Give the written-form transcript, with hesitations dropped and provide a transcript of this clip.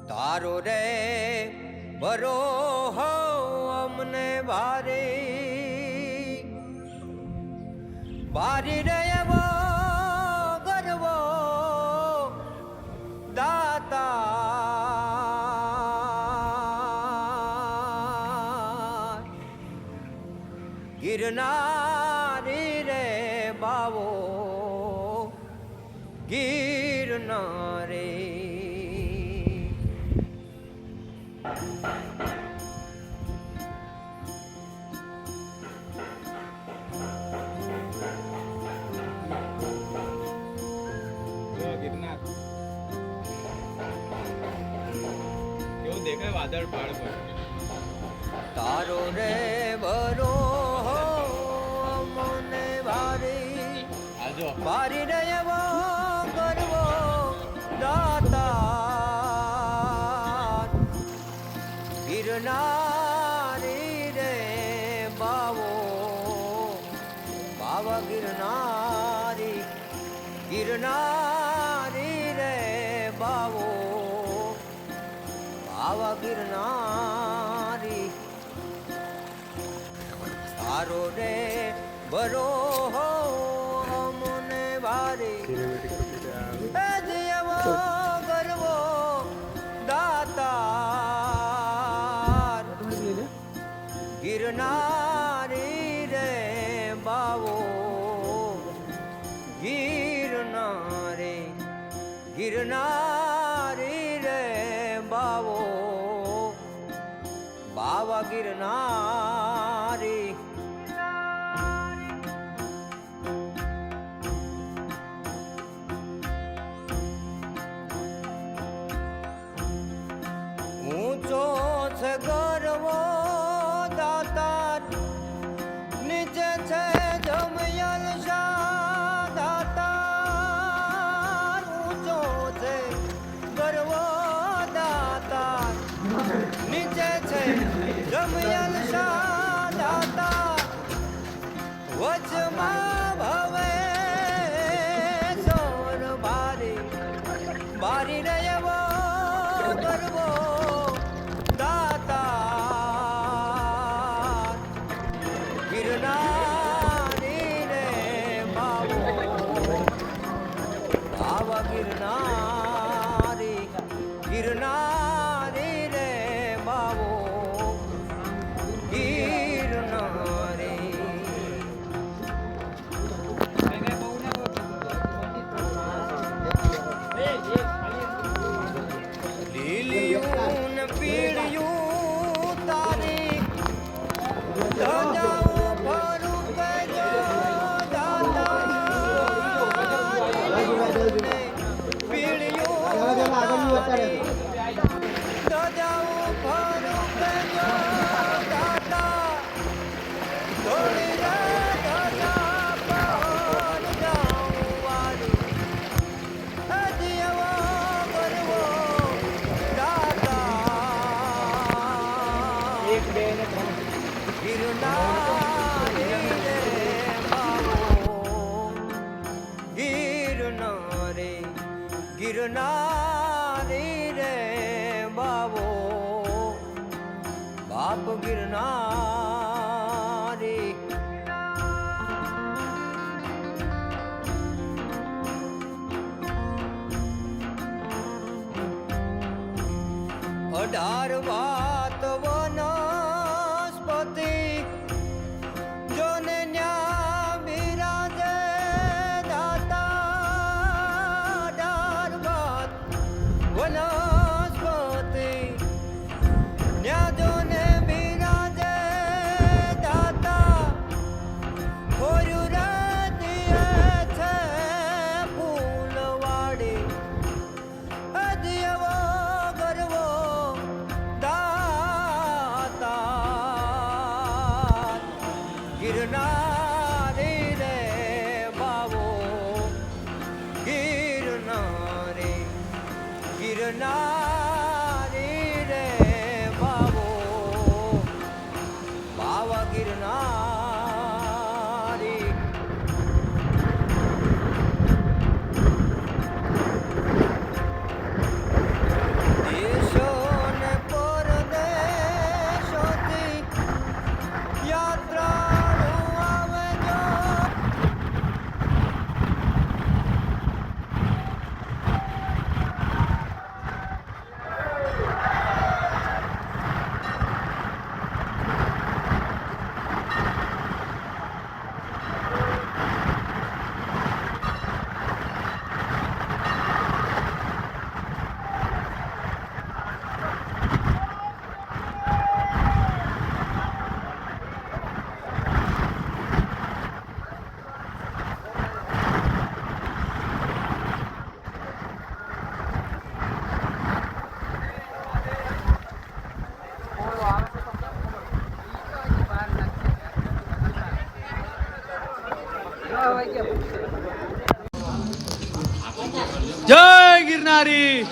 તારો રે બરો હો અમને બારી રે એવો ગરવો દાતા ગિરનારી રે બાવો ગિરનારી દેખાય વાદળ પાડ પર તારો રે બરો મને બારી રે એવો ગરવો દાતા ગિરનારી રે બાવો બાવા ગિરનારી ગિરનારી રે બાવો બાવા ગિરનારી તારો રે બરો હો મને બારી એવો ગરવો દાતાર ગિરનારી રે બાવો ગિરનારી ગિરનારી રે બાવો બાવા ગિરનારી ઊંચો છે ગરવો દાતાર નીચે છે જમયલ શાહ દાતાર ઊંચો છે ગરવો દાતાર નીચે છે જમયલ શાહ દાતાર વચમાં ભવે સોર બારી રે એવો ગરવો દાતાર ગિરનારી રે બાવો બાવા ગિરનારી ગિરનારી રે બાવો ગિરનારી લીલિયું ને પીળિયું તારી ધજાઓ ભરું કજો દાતા પીળિયું તારી ધજાઓ ભરું કજો દાતા થોડી રે ધજા પર જાઉં વાળી હજી એવો ગરવો ગિરનારી રે બાવો ગિરનારી ગિરનારી રે બાવો બાપ ગિરનારી અઢાર વાત વનસ્પતિ જોને ન્યા બિરાજે દાતા અઢાર વાત વનસ્પતિ ન્યા જોને બિરાજે દાતા ખોયું રાતીએ છે ફૂલવાડી અજીવો ગરવો દાતા ગિરનારી રે બાવો ગિરનારી ગિરનારી રે બાવો બાવા ગિરનારી દેશ મારી